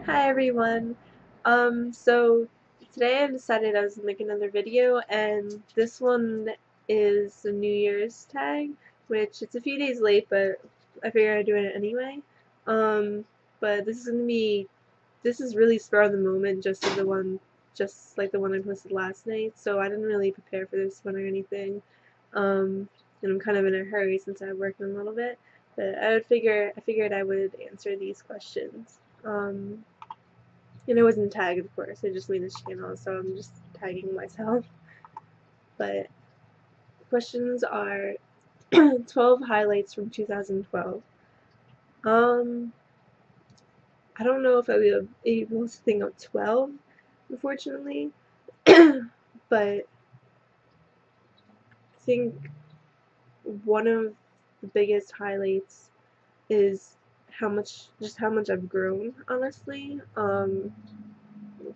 Hi everyone. So today I decided I was gonna make another video, and this one is a New Year's tag, which it's a few days late, but I figured I'd do it anyway. Um, but this is really spur of the moment, just like the one I posted last night. So I didn't really prepare for this one or anything. Um, and I'm kind of in a hurry since I'm working a little bit, but I figured I would answer these questions. And I wasn't tagged, of course. I just made this channel, so I'm just tagging myself. But the questions are 12 highlights from 2012. Um, I don't know if I'll be able to think of 12, unfortunately. But I think one of the biggest highlights is how much I've grown, honestly.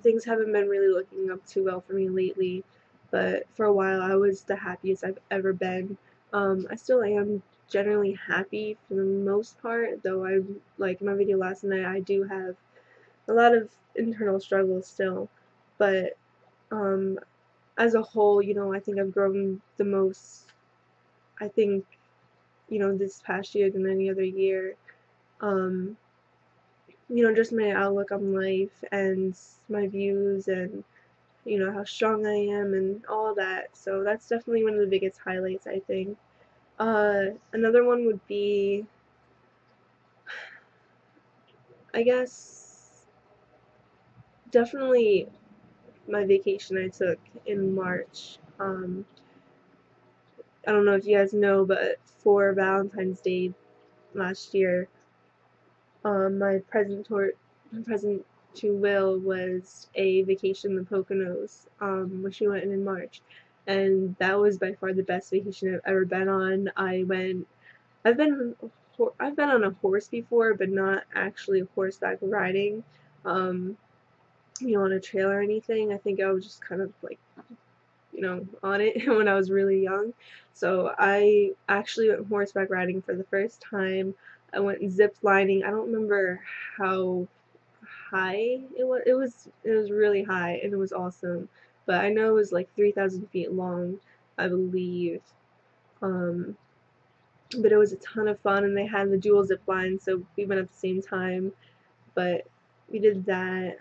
Things haven't been really looking up too well for me lately, but for a while I was the happiest I've ever been. I still am generally happy for the most part, though I'm like in my video last night, I do have a lot of internal struggles still, but um, as a whole, I think I've grown the most, I think, this past year than any other year. Um, just my outlook on life and my views and how strong I am and all that. So that's definitely one of the biggest highlights, I think. Another one would be, I guess, definitely my vacation I took in March. I don't know if you guys know, but for Valentine's Day last year, my present to Will was a vacation in the Poconos, which we went in March, and that was by far the best vacation I've ever been on. I've been I've been on a horse before, but not actually horseback riding. Um, on a trail or anything. I think I was just kind of like on it when I was really young. So I actually went horseback riding for the first time. I went zip lining. I don't remember how high it was. It was really high and it was awesome. But I know it was like 3,000 feet long, I believe. Um, but it was a ton of fun, and they had the dual zip line, so we went at the same time. But we did that.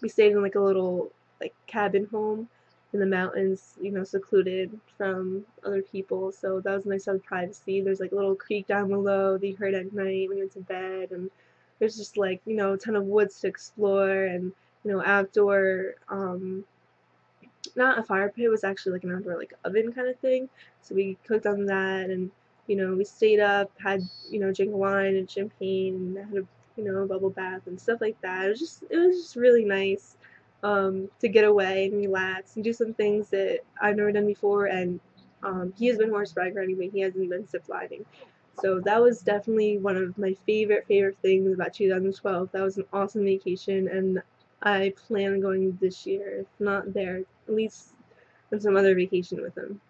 We stayed in like a little like cabin home in the mountains, secluded from other people. So that was a nice, of privacy. There's like a little creek down below that you heard at night when you went to bed, and there's just like a ton of woods to explore, and outdoor. Not a fire pit, it was actually like an outdoor like oven kind of thing. So we cooked on that, and we stayed up, had drink wine and champagne, and had a bubble bath and stuff like that. It was just really nice to get away and relax and do some things that I've never done before. And he has been horseback riding, but he hasn't been zip lining. So that was definitely one of my favorite things about 2012. That was an awesome vacation, and I plan on going this year, if not there, at least on some other vacation with him.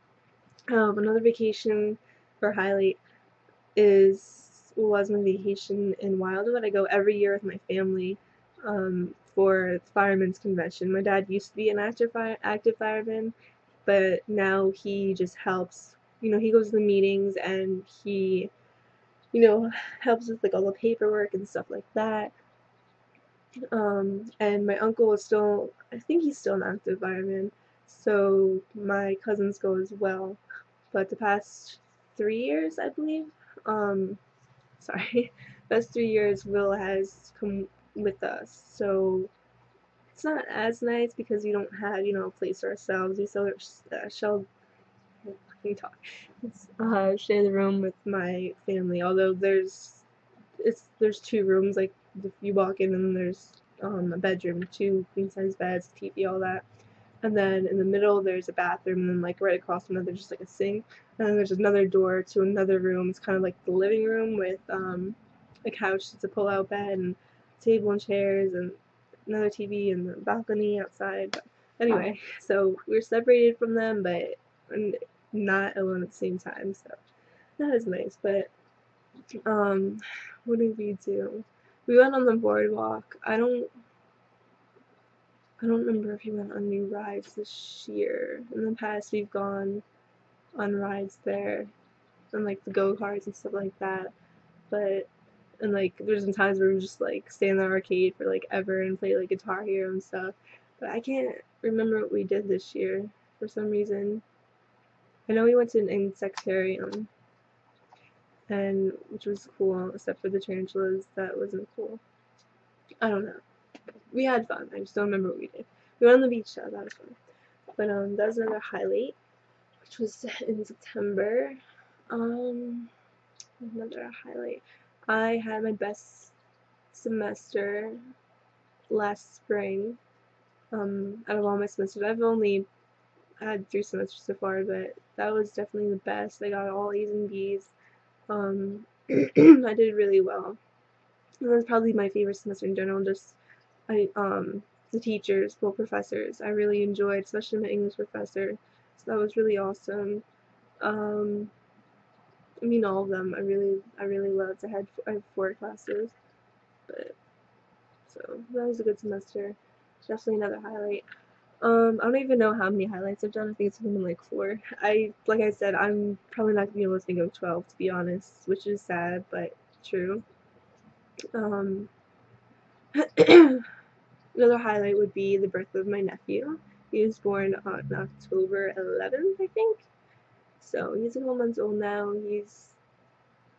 Another vacation or highlight was my vacation in Wildwood. I go every year with my family for the firemen's convention. My dad used to be an active fireman, but now he just helps. He goes to the meetings and he helps with like all the paperwork and stuff like that. And my uncle is still, I think he's still an active fireman, so my cousins go as well. But the past 3 years, I believe, um, sorry, past 3 years, Will has come with us. So it's not as nice because we don't have, a place for ourselves. We still shall talk. Share the room with my family. Although there's two rooms. Like if you walk in and there's a bedroom, two queen size beds, TV, all that. And then in the middle there's a bathroom, and then like right across from it there's just like a sink. And then there's another door to another room. It's kind of like the living room with a couch, it's a pull-out bed, and table and chairs, and another TV, and the balcony outside. But anyway, so we're separated from them, but not alone at the same time. So that is nice. But um, what did we do? We went on the boardwalk. I don't remember if we went on new rides this year. In the past, we've gone on rides there, and like the go-karts and stuff like that. But and like there's been times where we just like stay in the arcade for like ever and play like Guitar Hero and stuff. But I can't remember what we did this year for some reason. I know we went to an insectarium, and which was cool, except for the tarantulas. That wasn't cool. I don't know. We had fun. I just don't remember what we did. We went on the beach though. That was fun. But that was another highlight, which was in September. Um, Another highlight. I had my best semester last spring. Out of all my semesters, I've only had 3 semesters so far, but that was definitely the best. I got all A's and B's. I did really well. And that was probably my favorite semester in general. Just the teachers, both professors, I really enjoyed, especially my English professor. So that was really awesome. Um, I mean, all of them. I really loved. I had 4 classes, but so that was a good semester. Definitely another highlight. I don't even know how many highlights I've done. I think it's been like 4. Like I said, I'm probably not gonna be able to think of 12 to be honest, which is sad, but true. Um, Another highlight would be the birth of my nephew. He was born on October 11th, I think. So he's a couple months old now. He's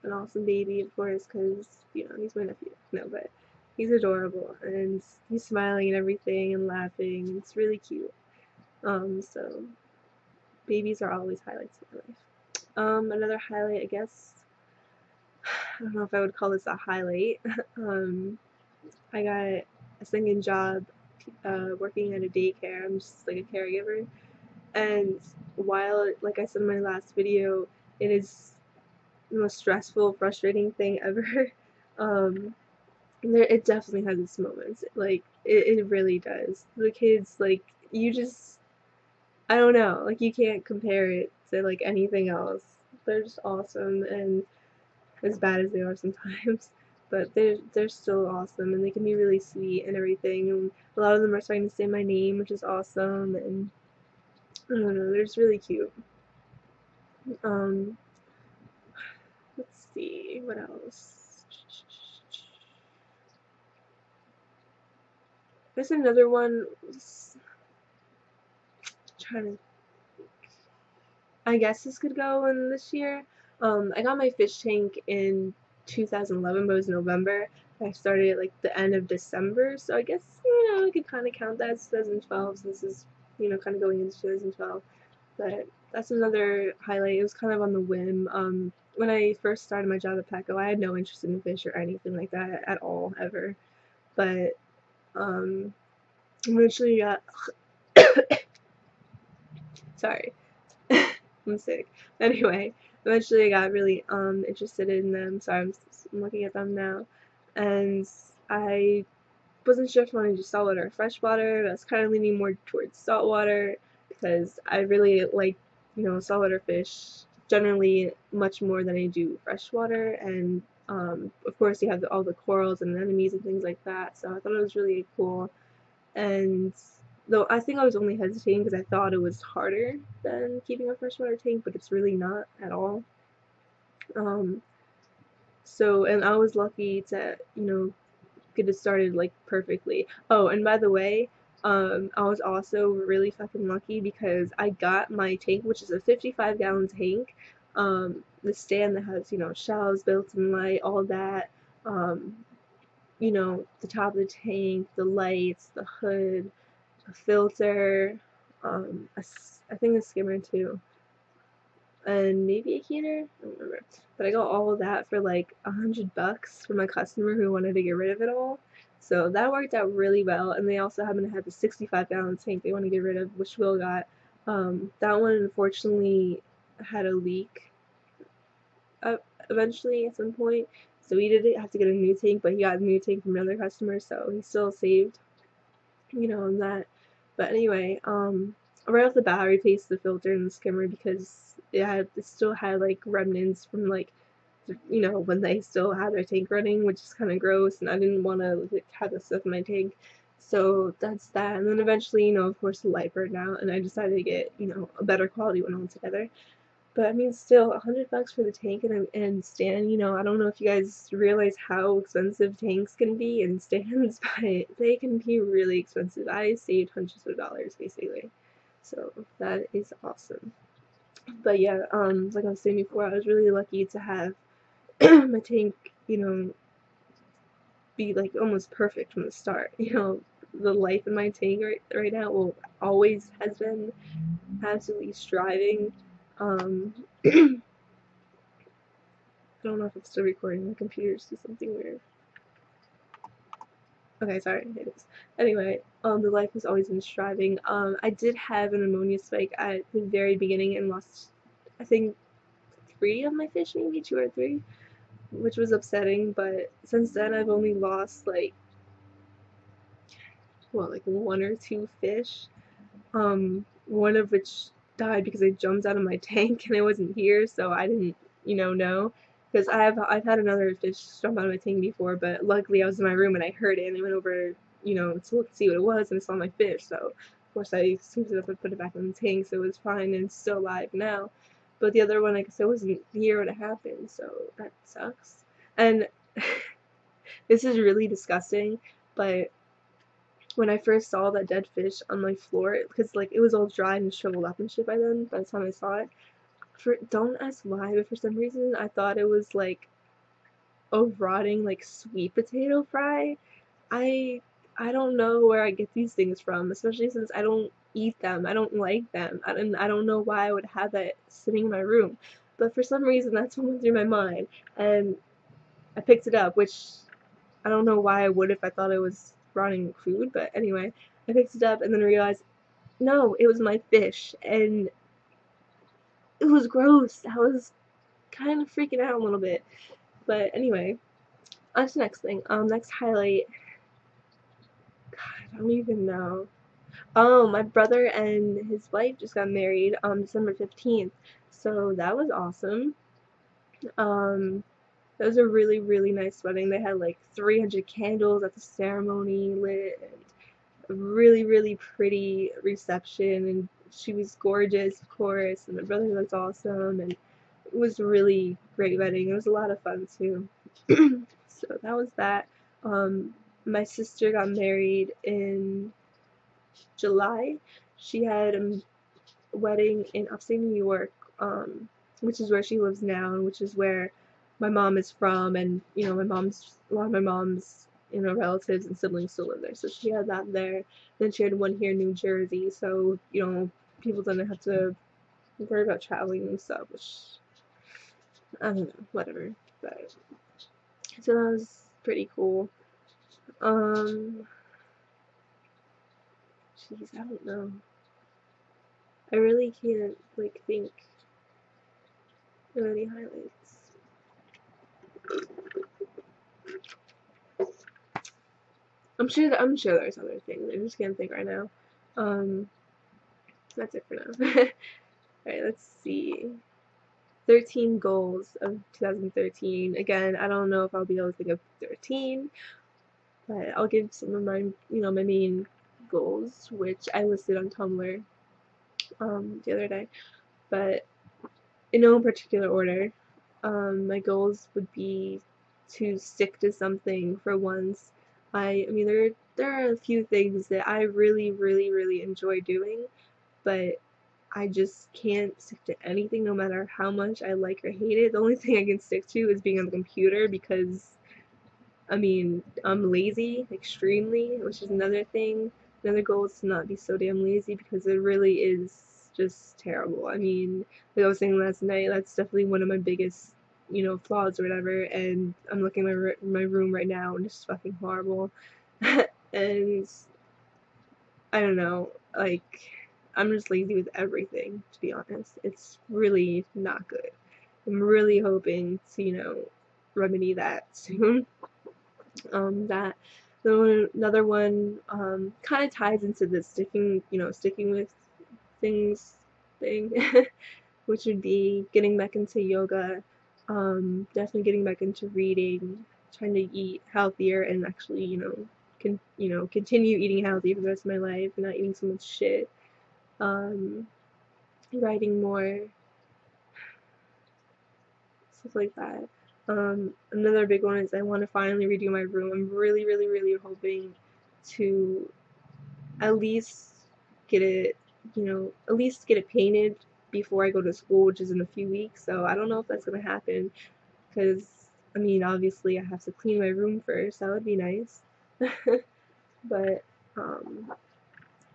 an awesome baby, of course, because, you know, he's my nephew. No, but he's adorable, and he's smiling and everything and laughing. It's really cute. So babies are always highlights of my life. Another highlight, I guess, I don't know if I would call this a highlight. I got a second job working at a daycare. I'm just like a caregiver. And while, like I said in my last video, it is the most stressful, frustrating thing ever, it definitely has its moments. Like, it really does. The kids, like, you just, I don't know, like, you can't compare it to, like, anything else. They're just awesome, and as bad as they are sometimes, but they're still awesome, and they can be really sweet and everything, and a lot of them are starting to say my name, which is awesome, and I don't know, they're just really cute. Um, let's see, what else? There's another one, trying to, I guess this could go in this year. I got my fish tank in 2011, but it was November. I started at like the end of December, so I guess, you know, I could kind of count that as 2012, since this is, you know, kind of going into 2012. But that's another highlight. It was kind of on the whim. When I first started my job at Petco, I had no interest in fish or anything like that at all, ever. But eventually got sorry, I'm sick. Anyway, eventually I got really interested in them. So I'm looking at them now, and I wasn't sure if I wanted to do saltwater or freshwater, but I was kind of leaning more towards saltwater because I really like, you know, saltwater fish generally much more than I do freshwater, and of course you have all the corals and anemones and things like that, so I thought it was really cool. And though I think I was only hesitating because I thought it was harder than keeping a freshwater tank, but it's really not at all. Um, and I was lucky to, you know, get it started like perfectly. Oh, and by the way, I was also really fucking lucky because I got my tank, which is a 55-gallon tank. The stand that has, you know, shelves, built-in light, all that. Um, you know, the top of the tank, the lights, the hood, a filter, I think a skimmer too, and maybe a heater. I don't remember. But I got all of that for like $100 from a customer who wanted to get rid of it all. So that worked out really well. And they also happen to have a 65-gallon tank they want to get rid of, which Will got. That one unfortunately had a leak eventually at some point. So he did have to get a new tank, but he got a new tank from another customer, so he still saved, you know, on that. But anyway, right off the bat, I replaced the filter and the skimmer because it still had like remnants from like you know, when they still had their tank running, which is kind of gross, and I didn't want to like, have this stuff in my tank. So that's that. And then eventually, you know, of course, the light burned out, and I decided to get, you know, a better quality one altogether. But I mean, still, $100 for the tank and stand. You know, I don't know if you guys realize how expensive tanks can be and stands, but they can be really expensive. I saved hundreds of dollars basically, so that is awesome. But yeah, like I was saying before, I was really lucky to have my tank, you know, be like almost perfect from the start. You know, the life in my tank right now, well, always has been absolutely striving. I don't know if it's still recording. My computer's doing something weird. Okay, sorry, it is. Anyway, the life has always been striving. I did have an ammonia spike at the very beginning and lost, I think, 3 of my fish, maybe 2 or 3, which was upsetting. But since then, I've only lost like, well, like 1 or 2 fish. One of which died because I jumped out of my tank and I wasn't here, so I didn't, you know. Because I've had another fish jump out of my tank before, but luckily I was in my room and I heard it and I went over, you know, to look see what it was and I saw my fish. So of course I scooped it up and put it back in the tank, so it was fine and it's still alive now. But the other one, like I said, wasn't here when it happened, so that sucks. And this is really disgusting, but when I first saw that dead fish on my floor, because like it was all dry and shriveled up and shit by then, by the time I saw it, don't ask why, but for some reason I thought it was like a rotting like sweet potato fry. I I don't know where I get these things from, especially since I don't eat them. I don't like them. I don't know why I would have that sitting in my room. But for some reason that's what went through my mind, and I picked it up, which I don't know why I would if I thought it was rotting food, but anyway, I picked it up and then realized, no, it was my fish, and it was gross. I was kind of freaking out a little bit. But anyway, on to the next thing. Next highlight. God, I don't even know. Oh, my brother and his wife just got married on December 15th. So that was awesome. Um, that was a really, really nice wedding. They had like 300 candles at the ceremony lit, and a really, really pretty reception. And she was gorgeous, of course, and my brother was awesome. And it was a really great wedding. It was a lot of fun too. So that was that. My sister got married in July. She had a wedding in upstate New York, which is where she lives now, and which is where my mom is from. And you know, a lot of my mom's, you know, relatives and siblings still live there. So she had that there. Then she had one here in New Jersey. So you know, people didn't have to worry about traveling and stuff, which I don't know, whatever. But so that was pretty cool. Jeez, I don't know. I really can't like think of any highlights. I'm sure there's other things. I just can't think right now. Um, that's it for now. Alright, let's see. 13 goals of 2013. Again, I don't know if I'll be able to think of 13, but I'll give some of my, you know, my main goals, which I listed on Tumblr the other day. But in no particular order, my goals would be to stick to something for once. I mean, there are a few things that I really, really, really enjoy doing, but I just can't stick to anything no matter how much I like or hate it. The only thing I can stick to is being on the computer because, I mean, I'm lazy, extremely, which is another thing. Another goal is to not be so damn lazy because it really is just terrible. I mean, like I was saying last night, that's definitely one of my biggest, you know, flaws or whatever. And I'm looking at my room right now and it's fucking horrible. And I don't know, like, I'm just lazy with everything, to be honest. It's really not good. I'm really hoping to, you know, remedy that soon. That another one kind of ties into the sticking with things thing, which would be getting back into yoga. Definitely getting back into reading, trying to eat healthier and actually, continue eating healthy for the rest of my life and not eating so much shit. Writing more, stuff like that. Another big one is I want to finally redo my room. I'm really, really, really hoping to at least get it, at least get it painted before I go to school, which is in a few weeks. So I don't know if that's gonna happen because I mean, obviously, I have to clean my room first. That would be nice. But I'm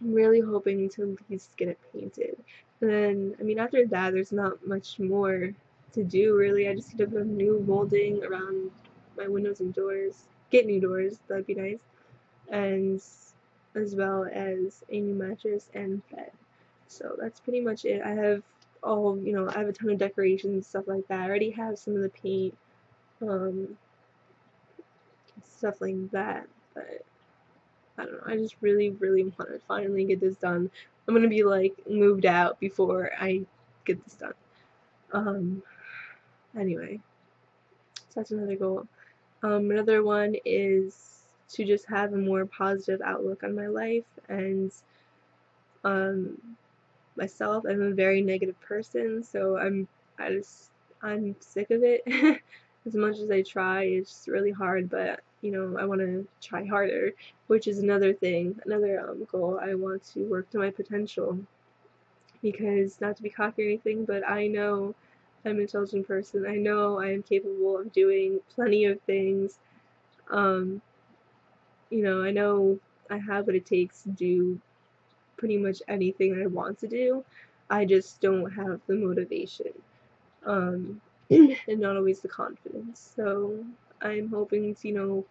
really hoping to at least get it painted. And then, I mean, after that, there's not much more to do, really. I just need to put new molding around my windows and doors. Get new doors, that'd be nice. And as well as a new mattress and bed. So that's pretty much it. I have I have a ton of decorations and stuff like that. I already have some of the paint, um, stuff like that, but I don't know. I just really, really want to finally get this done. I'm gonna be like moved out before I get this done. Um, anyway, so that's another goal. Another one is to just have a more positive outlook on my life and um, myself. I'm a very negative person, so I'm sick of it. As much as I try, it's really hard, but I want to try harder, which is another thing, another goal. I want to work to my potential because, not to be cocky or anything, but I know I'm an intelligent person. I know I am capable of doing plenty of things. Um, I know I have what it takes to do pretty much anything I want to do. I just don't have the motivation, and not always the confidence. So I'm hoping to,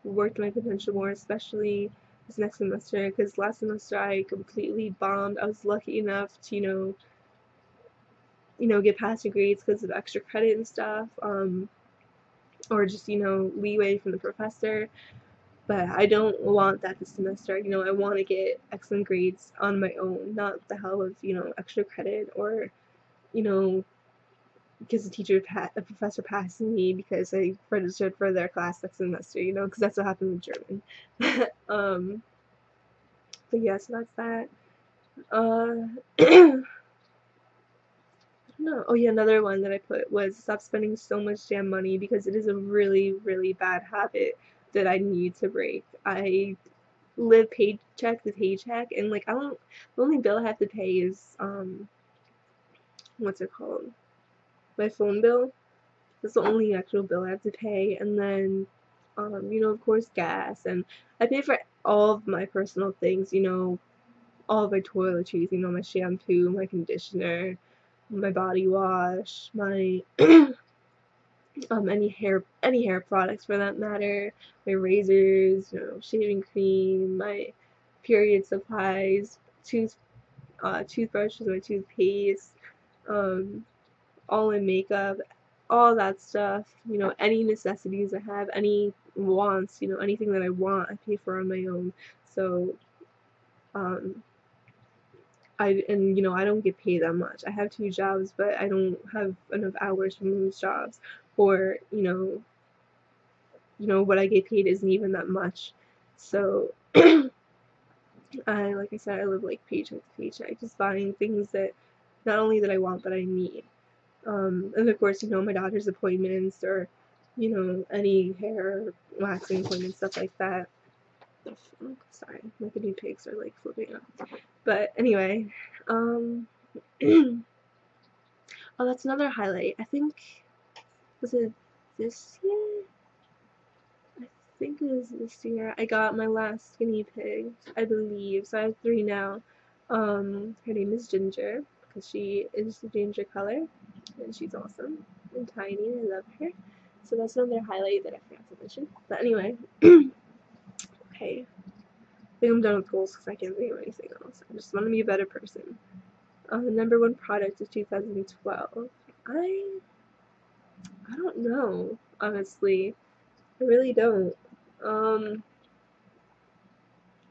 work to my potential more, especially this next semester, because last semester I completely bombed. I was lucky enough to, get passing grades because of extra credit and stuff, or just, leeway from the professor. But I don't want that this semester. I want to get excellent grades on my own, not the hell of, extra credit or, you know, because a professor passed me because I registered for their class next semester, because that's what happened with German. But yeah, so that's that. I don't know. Oh yeah, another one that I put was stop spending so much damn money because it is a really, really bad habit that I need to break. I live paycheck to paycheck, and like the only bill I have to pay is what's it called? My phone bill. That's the only actual bill I have to pay, and then of course gas, and I pay for all of my personal things, all of my toiletries, my shampoo, my conditioner, my body wash, my any hair products for that matter, my razors, shaving cream, my period supplies, toothbrushes, my toothpaste, um, all in makeup, all that stuff, any necessities I have, any wants, anything that I want, I pay for on my own. So, um, I don't get paid that much. I have two jobs, but I don't have enough hours from those jobs, or what I get paid isn't even that much. So, like I said, I live like paycheck to paycheck, just buying things that not only that I want, but I need. And of course, my daughter's appointments or, any hair waxing appointments, stuff like that. Oh, sorry, my guinea pigs are like flipping out. But anyway, um, oh, that's another highlight. I think, was it this year? I think it was this year. I got my last guinea pig, I believe. So I have 3 now. Her name is Ginger because she is the ginger color, and she's awesome and tiny. I love her. So that's another highlight that I forgot to mention. But anyway, okay. I think I'm done with goals because I can't think of anything else. I just want to be a better person. Number one product of 2012. I don't know, honestly. I really don't. Um,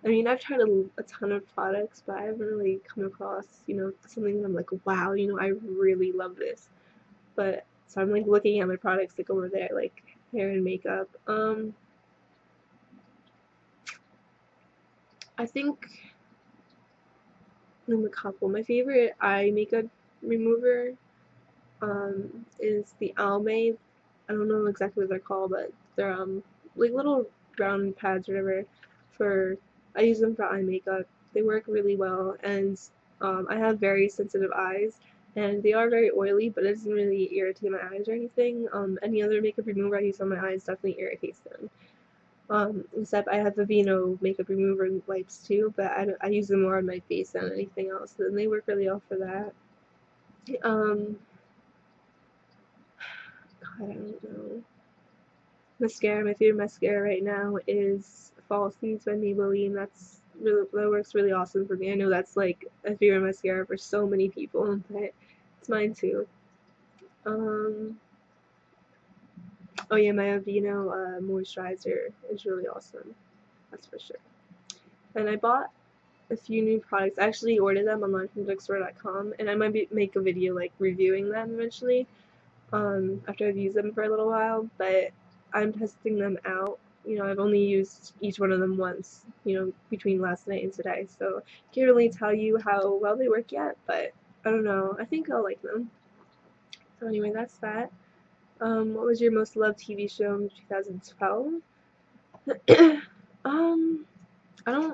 I mean, I've tried a ton of products, but I haven't really come across, something that I'm like, wow, I really love this. But So I'm like looking at my products like over there, like hair and makeup. I think name a couple. My favorite eye makeup remover is the Almay. I don't know exactly what they're called, but they're like little brown pads or whatever. For I use them for eye makeup. They work really well, and I have very sensitive eyes, and they are very oily, but it doesn't really irritate my eyes or anything. Any other makeup remover I use on my eyes definitely irritates them. Except I have Aveeno makeup remover wipes too, but I use them more on my face than anything else, and they work really well for that. Um, God, I don't know. Mascara, my favorite mascara right now is Fall Seeds by Maybelline. That works really awesome for me. I know that's like a favorite mascara for so many people, but it's mine too. Um, oh yeah, my Aveeno moisturizer is really awesome. That's for sure. And I bought a few new products. I actually ordered them online from drugstore.com, and I might make a video like reviewing them eventually. After I've used them for a little while, but I'm testing them out. I've only used each one of them once, between last night and today, so can't really tell you how well they work yet, but I don't know. I think I'll like them. So anyway, that's that. What was your most loved TV show in 2012? um, I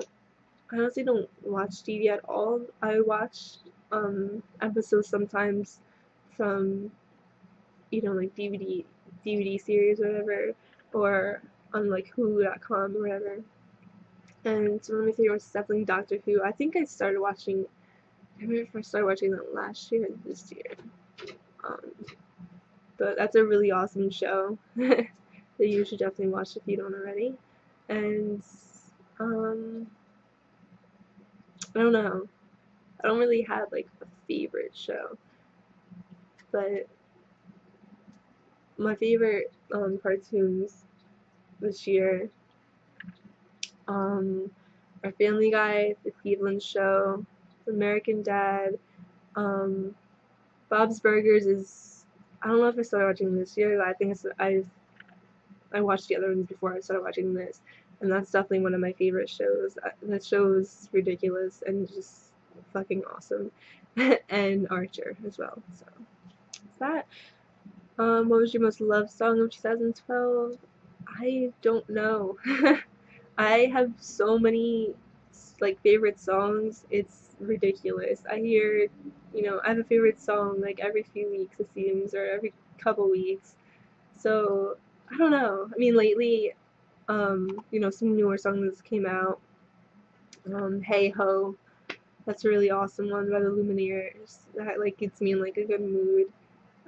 honestly don't watch TV at all. I watch episodes sometimes from like DVD series or whatever, or on like Hulu.com or whatever. And one of my favorites is definitely Doctor Who. I think I remember if I started watching that last year or this year. Um, but that's a really awesome show that you should definitely watch if you don't already. And I don't know. I don't really have like a favorite show, but my favorite cartoons this year our Family Guy, The Cleveland Show, American Dad, Bob's Burgers is, I don't know if I started watching this year, but I think I watched the other ones before I started watching this, and that's definitely one of my favorite shows. That show is ridiculous and just fucking awesome, and Archer as well. So that's that. What was your most loved song of 2012? I don't know. I have so many like favorite songs. It's ridiculous. I have a favorite song like every few weeks it seems, or every couple weeks. So I don't know. I mean, lately, some newer songs came out. Hey Ho, that's a really awesome one by the Lumineers. That like gets me in like a good mood.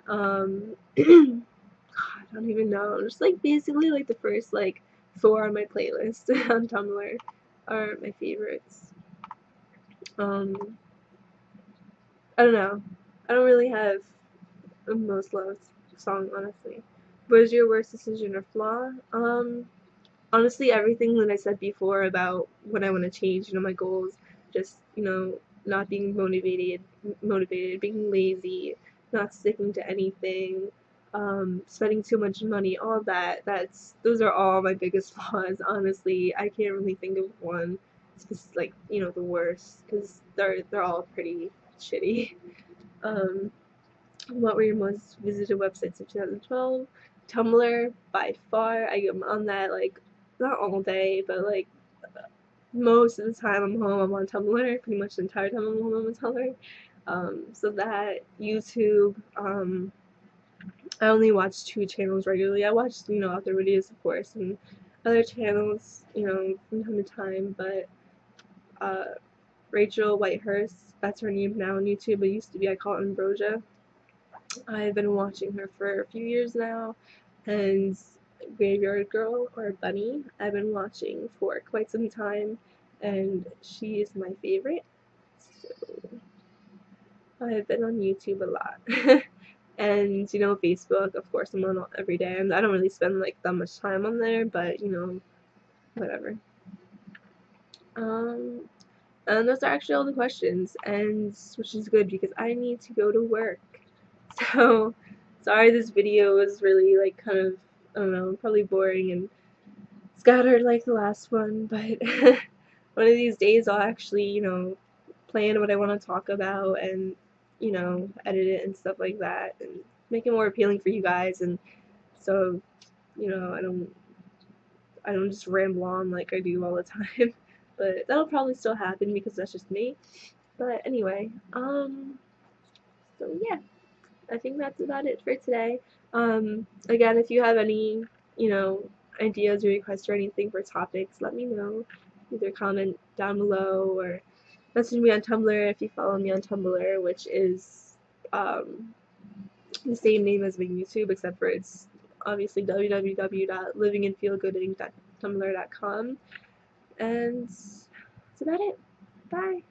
God, I don't even know. Just like basically like the first like 4 on my playlist on Tumblr are my favorites. Um, I don't know. I don't really have a most loved song, honestly. What is your worst decision or flaw? Honestly, everything that I said before about what I want to change, my goals, just, not being motivated, being lazy, not sticking to anything, spending too much money, all that, those are all my biggest flaws, honestly. I can't really think of one, like, the worst, because they're all pretty shitty. Um, what were your most visited websites of 2012? Tumblr, by far. I am on that, like, not all day, but, like, most of the time I'm home, I'm on Tumblr. Pretty much the entire time I'm home, I'm on Tumblr. So that, YouTube, I only watch 2 channels regularly. I watch, other videos, of course, and other channels, from time to time, but, Rachel Whitehurst, that's her name now on YouTube. It used to be, I call it Ambrosia. I've been watching her for a few years now, and Graveyard Girl, or Bunny, I've been watching for quite some time, and she is my favorite. So I've been on YouTube a lot. And, Facebook, of course, I'm on every day, and I don't really spend, like, that much time on there, but, whatever. And those are actually all the questions, and which is good because I need to go to work. So, Sorry this video was really like kind of, I don't know, probably boring and scattered like the last one, but one of these days I'll actually, plan what I want to talk about and, edit it and stuff like that and make it more appealing for you guys, and so, I don't just ramble on like I do all the time. But that'll probably still happen because that's just me. But anyway, so yeah, I think that's about it for today. Again, if you have any, you know, ideas or requests or anything for topics, let me know. Either comment down below or message me on Tumblr if you follow me on Tumblr, which is the same name as my YouTube, except for it's obviously www.livinginfeelgoodinc.tumblr.com. And that's about it. Bye.